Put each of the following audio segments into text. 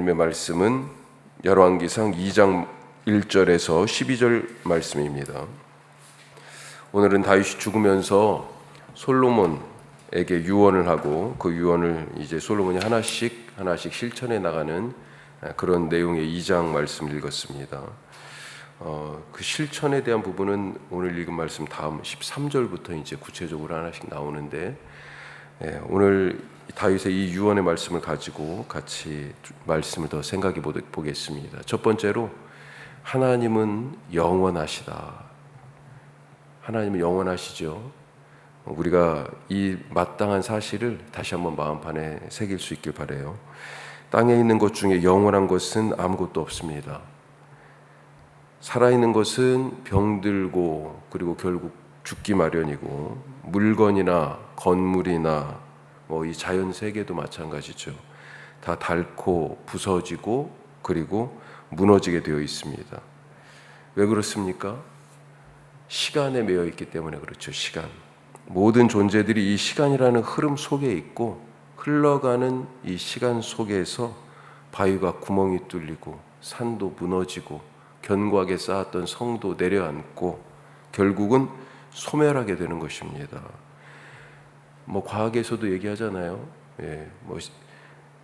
하나님의 말씀은 열왕기상 2장 1절에서 12절 말씀입니다. 오늘은 다윗이 죽으면서 솔로몬에게 유언을 하고 그 유언을 이제 솔로몬이 하나씩 실천해 나가는 그런 내용의 2장 말씀을 읽었습니다. 그 실천에 대한 부분은 오늘 읽은 말씀 다음 13절부터 이제 구체적으로 하나씩 나오는데, 오늘 다윗의 이 유언의 말씀을 가지고 같이 말씀을 더 생각해 보겠습니다. 첫 번째로, 하나님은 영원하시다. 하나님은 영원하시죠. 우리가 이 마땅한 사실을 다시 한번 마음판에 새길 수 있길 바라요. 땅에 있는 것 중에 영원한 것은 아무것도 없습니다. 살아있는 것은 병들고 그리고 결국 죽기 마련이고, 물건이나 건물이나 이 자연 세계도 마찬가지죠. 다 닳고 부서지고 그리고 무너지게 되어 있습니다. 왜 그렇습니까? 시간에 매여 있기 때문에 그렇죠. 시간. 모든 존재들이 이 시간이라는 흐름 속에 있고, 흘러가는 이 시간 속에서 바위가 구멍이 뚫리고 산도 무너지고 견고하게 쌓았던 성도 내려앉고 결국은 소멸하게 되는 것입니다. 과학에서도 얘기하잖아요.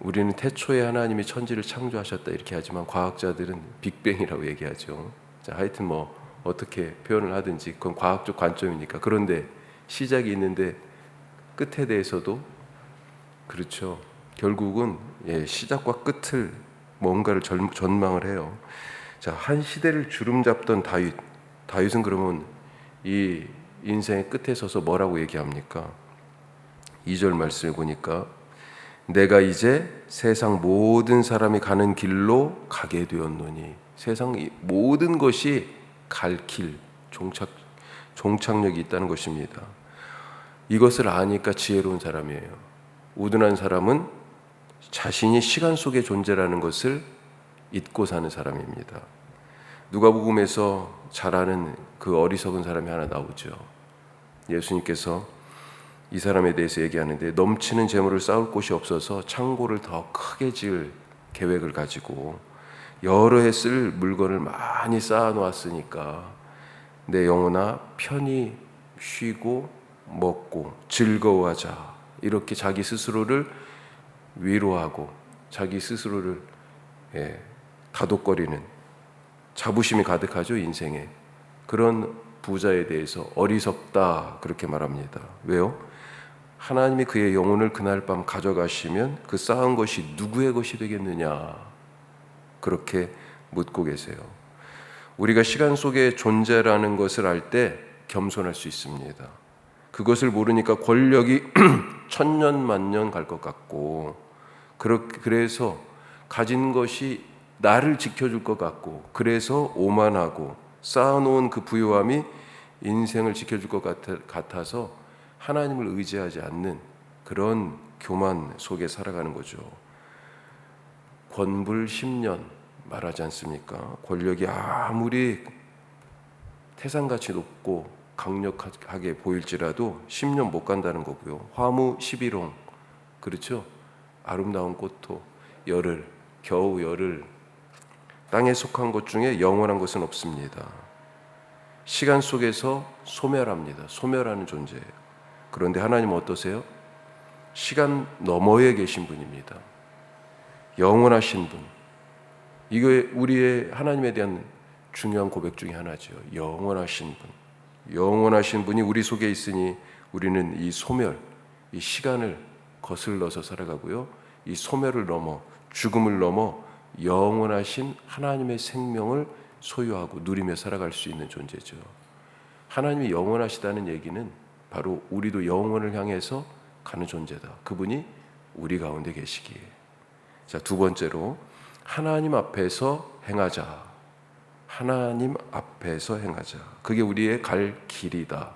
우리는 태초에 하나님이 천지를 창조하셨다 이렇게 하지만 과학자들은 빅뱅이라고 얘기하죠. 자, 하여튼 어떻게 표현을 하든지 그건 과학적 관점이니까. 그런데 시작이 있는데 끝에 대해서도 그렇죠. 결국은 시작과 끝을 뭔가를 전망을 해요. 자, 한 시대를 주름잡던 다윗은 그러면 이 인생의 끝에 서서 뭐라고 얘기합니까? 2절 말씀을 보니까, 내가 이제 세상 모든 사람이 가는 길로 가게 되었노니. 세상 모든 것이 갈 길, 종착역이 있다는 것입니다. 이것을 아니까 지혜로운 사람이에요. 우둔한 사람은 자신이 시간 속의 존재라는 것을 잊고 사는 사람입니다. 누가복음에서 잘 아는 그 어리석은 사람이 하나 나오죠. 예수님께서 이 사람에 대해서 얘기하는데, 넘치는 재물을 쌓을 곳이 없어서 창고를 더 크게 지을 계획을 가지고 여러 해 쓸 물건을 많이 쌓아 놓았으니까 내 영혼아 편히 쉬고 먹고 즐거워하자, 이렇게 자기 스스로를 위로하고 자기 스스로를 다독거리는 자부심이 가득하죠. 인생에. 그런 부자에 대해서 어리석다 그렇게 말합니다. 왜요? 하나님이 그의 영혼을 그날 밤 가져가시면 그 쌓은 것이 누구의 것이 되겠느냐, 그렇게 묻고 계세요. 우리가 시간 속의 존재라는 것을 알 때 겸손할 수 있습니다. 그것을 모르니까 권력이 천년 만년 갈 것 같고, 그래서 가진 것이 나를 지켜줄 것 같고, 그래서 오만하고 쌓아놓은 그 부유함이 인생을 지켜줄 것 같아서 하나님을 의지하지 않는 그런 교만 속에 살아가는 거죠. 권불 10년 말하지 않습니까? 권력이 아무리 태산같이 높고 강력하게 보일지라도 10년 못 간다는 거고요. 화무 11홍, 그렇죠? 아름다운 꽃도 겨우 열흘. 땅에 속한 것 중에 영원한 것은 없습니다. 시간 속에서 소멸합니다. 소멸하는 존재예요. 그런데 하나님은 어떠세요? 시간 너머에 계신 분입니다. 영원하신 분. 이거 우리의 하나님에 대한 중요한 고백 중에 하나죠. 영원하신 분. 영원하신 분이 우리 속에 있으니 우리는 이 소멸, 이 시간을 거슬러서 살아가고요. 이 소멸을 넘어, 죽음을 넘어 영원하신 하나님의 생명을 소유하고 누리며 살아갈 수 있는 존재죠. 하나님이 영원하시다는 얘기는 바로 우리도 영원을 향해서 가는 존재다. 그분이 우리 가운데 계시기에. 자, 두 번째로, 하나님 앞에서 행하자. 하나님 앞에서 행하자. 그게 우리의 갈 길이다.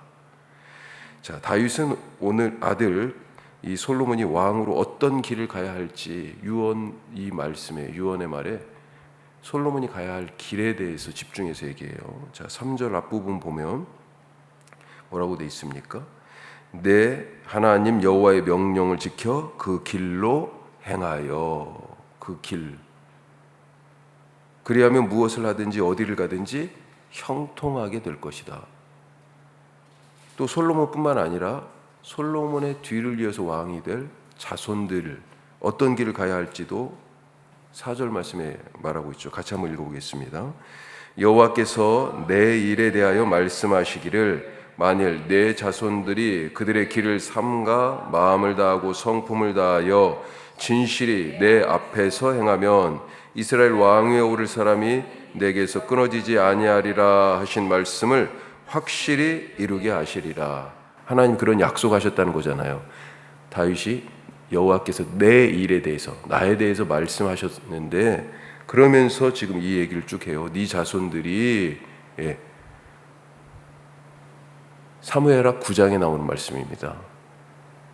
자, 다윗은 오늘 아들 이 솔로몬이 왕으로 어떤 길을 가야 할지 유언의 말에 솔로몬이 가야 할 길에 대해서 집중해서 얘기해요. 자, 3절 앞부분 보면 뭐라고 돼 있습니까? 내 하나님 여호와의 명령을 지켜 그 길로 행하여. 그 길, 그리하면 무엇을 하든지 어디를 가든지 형통하게 될 것이다. 또 솔로몬뿐만 아니라 솔로몬의 뒤를 이어서 왕이 될 자손들 어떤 길을 가야 할지도 4절 말씀에 말하고 있죠. 같이 한번 읽어보겠습니다. 여호와께서 내 일에 대하여 말씀하시기를 만일 내 자손들이 그들의 길을 삼가 마음을 다하고 성품을 다하여 진실이 내 앞에서 행하면 이스라엘 왕위에 오를 사람이 내게서 끊어지지 아니하리라 하신 말씀을 확실히 이루게 하시리라. 하나님 그런 약속하셨다는 거잖아요. 다윗이 여호와께서 내 일에 대해서 나에 대해서 말씀하셨는데 그러면서 지금 이 얘기를 쭉 해요. 네 자손들이 사무엘하 9장에 나오는 말씀입니다.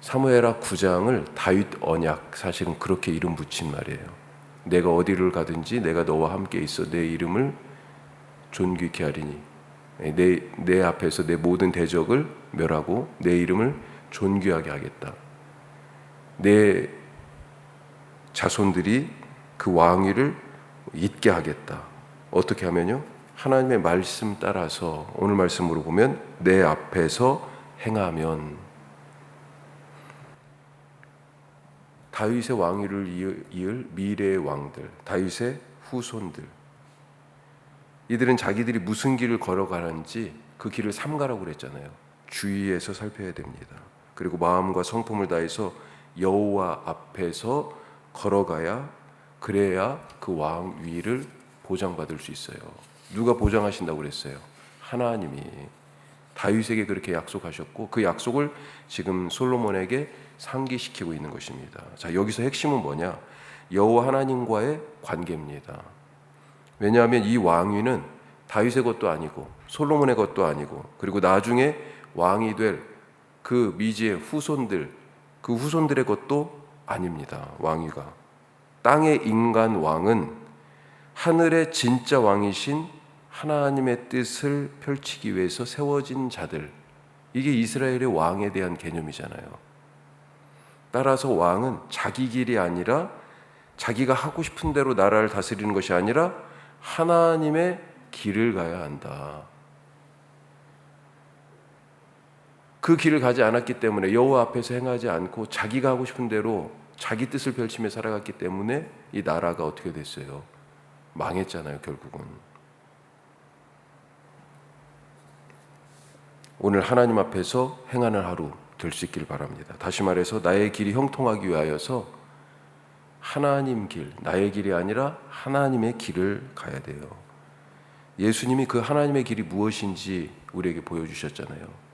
사무엘하 9장을 다윗 언약 사실은 그렇게 이름 붙인 말이에요. 내가 어디를 가든지 내가 너와 함께 있어 내 이름을 존귀케 하리니 내 앞에서 내 모든 대적을 멸하고 내 이름을 존귀하게 하겠다. 내 자손들이 그 왕위를 잇게 하겠다. 어떻게 하면요? 하나님의 말씀 따라서 오늘 말씀으로 보면 내 앞에서 행하면 다윗의 왕위를 이을 미래의 왕들, 다윗의 후손들 이들은 자기들이 무슨 길을 걸어가는지 그 길을 삼가라고 그랬잖아요. 주의해서 살펴야 됩니다. 그리고 마음과 성품을 다해서 여호와 앞에서 걸어가야 그래야 그 왕위를 보장받을 수 있어요. 누가 보장하신다고 그랬어요? 하나님이 다윗에게 그렇게 약속하셨고 그 약속을 지금 솔로몬에게 상기시키고 있는 것입니다. 자, 여기서 핵심은 뭐냐? 여호와 하나님과의 관계입니다. 왜냐하면 이 왕위는 다윗의 것도 아니고 솔로몬의 것도 아니고 그리고 나중에 왕이 될 그 미지의 후손들 그 후손들의 것도 아닙니다. 왕위가 땅의 인간 왕은 하늘의 진짜 왕이신 하나님의 뜻을 펼치기 위해서 세워진 자들 이게 이스라엘의 왕에 대한 개념이잖아요. 따라서 왕은 자기 길이 아니라 자기가 하고 싶은 대로 나라를 다스리는 것이 아니라 하나님의 길을 가야 한다. 그 길을 가지 않았기 때문에 여호와 앞에서 행하지 않고 자기가 하고 싶은 대로 자기 뜻을 펼치며 살아갔기 때문에 이 나라가 어떻게 됐어요? 망했잖아요, 결국은. 오늘 하나님 앞에서 행하는 하루 될 수 있기를 바랍니다. 다시 말해서 나의 길이 형통하기 위하여서 하나님 길, 나의 길이 아니라 하나님의 길을 가야 돼요. 예수님이 그 하나님의 길이 무엇인지 우리에게 보여주셨잖아요.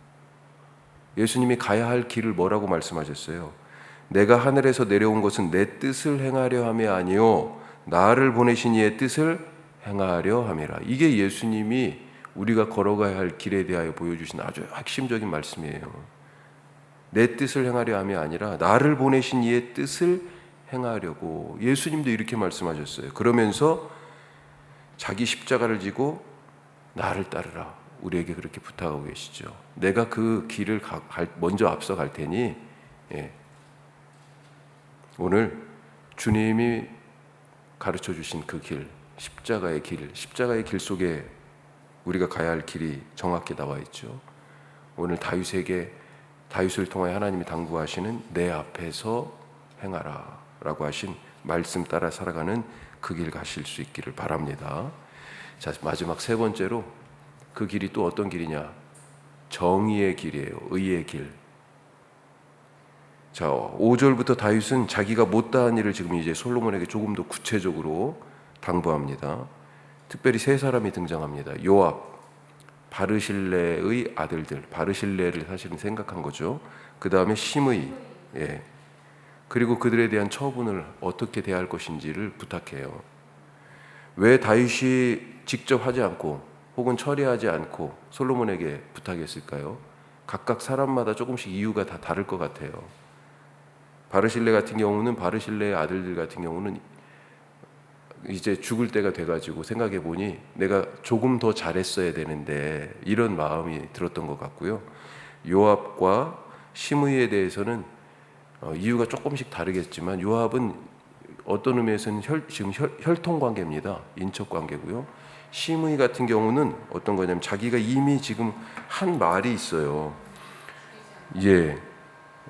예수님이 가야 할 길을 뭐라고 말씀하셨어요? 내가 하늘에서 내려온 것은 내 뜻을 행하려 함이 아니요 나를 보내신 이의 뜻을 행하려 함이라. 이게 예수님이 우리가 걸어가야 할 길에 대하여 보여주신 아주 핵심적인 말씀이에요. 내 뜻을 행하려 함이 아니라 나를 보내신 이의 뜻을 행하려고. 예수님도 이렇게 말씀하셨어요. 그러면서 자기 십자가를 지고 나를 따르라. 우리에게 그렇게 부탁하고 계시죠. 내가 그 길을 먼저 앞서 갈 테니 오늘 주님이 가르쳐 주신 그 길, 십자가의 길 속에 우리가 가야 할 길이 정확히 나와 있죠. 오늘 다윗을 통하여 하나님이 당부하시는 내 앞에서 행하라 라고 하신 말씀 따라 살아가는 그 길 가실 수 있기를 바랍니다. 자, 마지막 세 번째로 그 길이 또 어떤 길이냐? 정의의 길이에요. 의의 길. 자, 5절부터 다윗은 자기가 못다한 일을 지금 이제 솔로몬에게 조금 더 구체적으로 당부합니다. 특별히 세 사람이 등장합니다. 요압, 바르실레의 아들들, 바르실레를 사실은 생각한 거죠. 그 다음에 시므이, 그리고 그들에 대한 처분을 어떻게 대할 것인지를 부탁해요. 왜 다윗이 직접 하지 않고 혹은 처리하지 않고 솔로몬에게 부탁했을까요? 각각 사람마다 조금씩 이유가 다 다를 것 같아요. 바르실레 같은 경우는 바르실레의 아들들 같은 경우는 이제 죽을 때가 돼가지고 생각해 보니 내가 조금 더 잘했어야 되는데 이런 마음이 들었던 것 같고요. 요압과 시므이에 대해서는 이유가 조금씩 다르겠지만 요압은 어떤 의미에서는 지금 혈통 관계입니다. 인척 관계고요. 심의 같은 경우는 어떤 거냐면 자기가 이미 지금 한 말이 있어요. 예,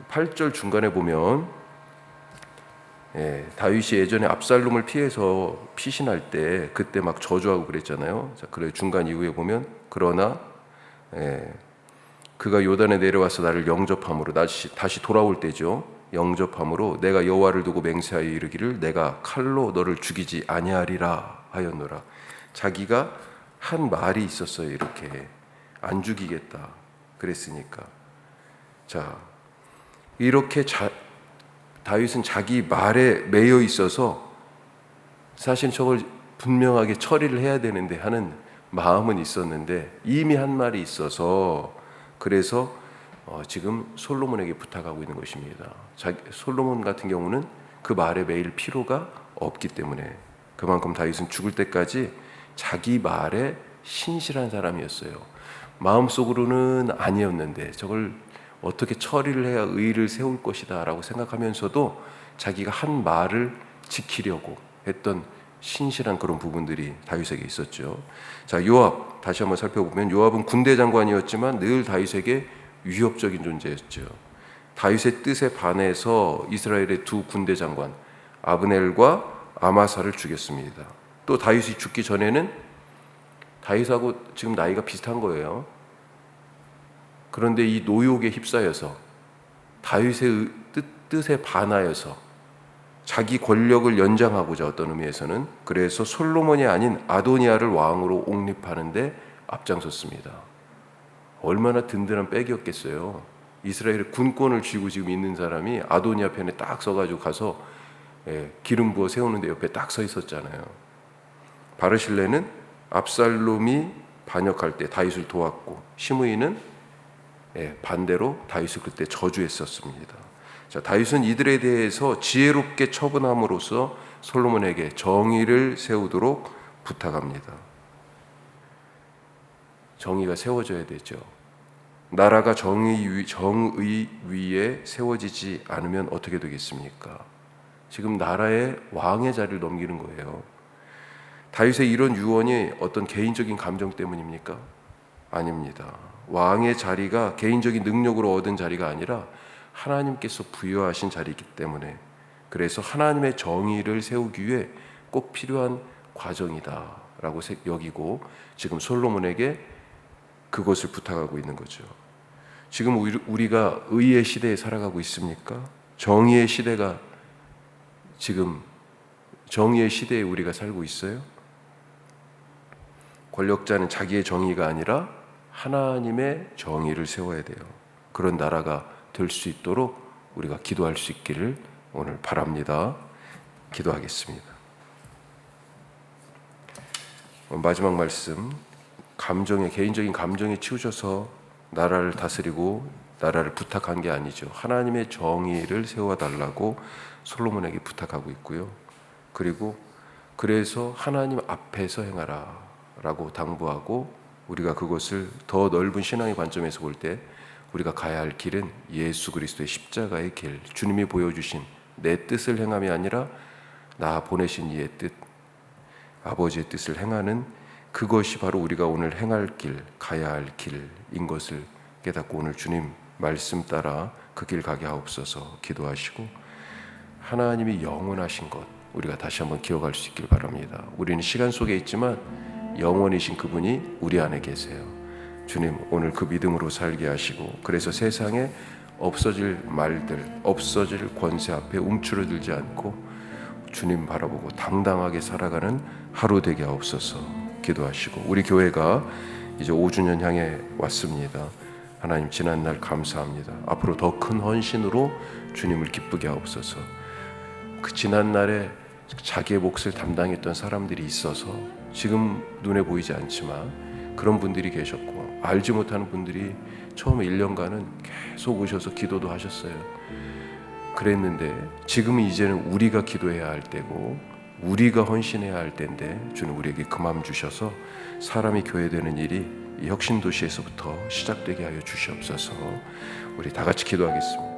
8절 중간에 보면 다윗이 예전에 압살롬을 피해서 피신할 때 그때 막 저주하고 그랬잖아요. 자, 그래 중간 이후에 보면 그러나 그가 요단에 내려와서 나를 영접함으로 다시 돌아올 때죠. 영접함으로 내가 여호와를 두고 맹세하여 이르기를 내가 칼로 너를 죽이지 아니하리라 하였노라. 자기가 한 말이 있었어요. 이렇게 안 죽이겠다 그랬으니까. 자, 이렇게 다윗은 자기 말에 매여 있어서 사실 저걸 분명하게 처리를 해야 되는데 하는 마음은 있었는데 이미 한 말이 있어서 그래서 지금 솔로몬에게 부탁하고 있는 것입니다. 솔로몬 같은 경우는 그 말에 매일 필요가 없기 때문에 그만큼 다윗은 죽을 때까지 자기 말에 신실한 사람이었어요. 마음속으로는 아니었는데 저걸 어떻게 처리를 해야 의를 세울 것이다 라고 생각하면서도 자기가 한 말을 지키려고 했던 신실한 그런 부분들이 다윗에게 있었죠. 자, 요압 다시 한번 살펴보면 요압은 군대 장관이었지만 늘 다윗에게 위협적인 존재였죠. 다윗의 뜻에 반해서 이스라엘의 두 군대 장관 아브넬과 아마사를 죽였습니다. 또 다윗이 죽기 전에는 다윗하고 지금 나이가 비슷한 거예요. 그런데 이 노욕에 휩싸여서 다윗의 뜻에 반하여서 자기 권력을 연장하고자 어떤 의미에서는 그래서 솔로몬이 아닌 아도니아를 왕으로 옹립하는데 앞장섰습니다. 얼마나 든든한 백이었겠어요. 이스라엘의 군권을 쥐고 지금 있는 사람이 아도니아 편에 딱 서가지고 가서 기름 부어 세우는데 옆에 딱 서 있었잖아요. 바르실레는 압살롬이 반역할 때 다윗을 도왔고 시므이는 반대로 다윗을 그때 저주했었습니다. 자, 다윗은 이들에 대해서 지혜롭게 처분함으로써 솔로몬에게 정의를 세우도록 부탁합니다. 정의가 세워져야 되죠. 나라가 정의 위에 세워지지 않으면 어떻게 되겠습니까? 지금 나라의 왕의 자리를 넘기는 거예요. 다윗의 이런 유언이 어떤 개인적인 감정 때문입니까? 아닙니다. 왕의 자리가 개인적인 능력으로 얻은 자리가 아니라 하나님께서 부여하신 자리이기 때문에 그래서 하나님의 정의를 세우기 위해 꼭 필요한 과정이다라고 여기고 지금 솔로몬에게 그것을 부탁하고 있는 거죠. 지금 우리가 의의 시대에 살아가고 있습니까? 정의의 시대가 지금 정의의 시대에 우리가 살고 있어요? 권력자는 자기의 정의가 아니라 하나님의 정의를 세워야 돼요. 그런 나라가 될 수 있도록 우리가 기도할 수 있기를 오늘 바랍니다. 기도하겠습니다. 마지막 말씀, 개인적인 감정에 치우쳐서 나라를 다스리고 나라를 부탁한 게 아니죠. 하나님의 정의를 세워달라고 솔로몬에게 부탁하고 있고요. 그리고 그래서 하나님 앞에서 행하라 라고 당부하고 우리가 그것을 더 넓은 신앙의 관점에서 볼 때 우리가 가야 할 길은 예수 그리스도의 십자가의 길, 주님이 보여주신 내 뜻을 행함이 아니라 나 보내신 이의 뜻, 아버지의 뜻을 행하는 그것이 바로 우리가 오늘 행할 길, 가야 할 길인 것을 깨닫고 오늘 주님 말씀 따라 그 길 가게 하옵소서 기도하시고 하나님이 영원하신 것 우리가 다시 한번 기억할 수 있길 바랍니다. 우리는 시간 속에 있지만 영원이신 그분이 우리 안에 계세요. 주님 오늘 그 믿음으로 살게 하시고 그래서 세상에 없어질 말들, 없어질 권세 앞에 움츠러들지 않고 주님 바라보고 당당하게 살아가는 하루 되게 하옵소서 기도하시고 우리 교회가 이제 5주년 향해 왔습니다. 하나님 지난날 감사합니다. 앞으로 더 큰 헌신으로 주님을 기쁘게 하옵소서. 그 지난날에 자기의 몫을 담당했던 사람들이 있어서 지금 눈에 보이지 않지만 그런 분들이 계셨고 알지 못하는 분들이 처음 1년간은 계속 오셔서 기도도 하셨어요. 그랬는데 지금은 이제는 우리가 기도해야 할 때고 우리가 헌신해야 할 때인데 주님 우리에게 그 마음 주셔서 사람이 교회되는 일이 이 혁신도시에서부터 시작되게 하여 주시옵소서. 우리 다 같이 기도하겠습니다.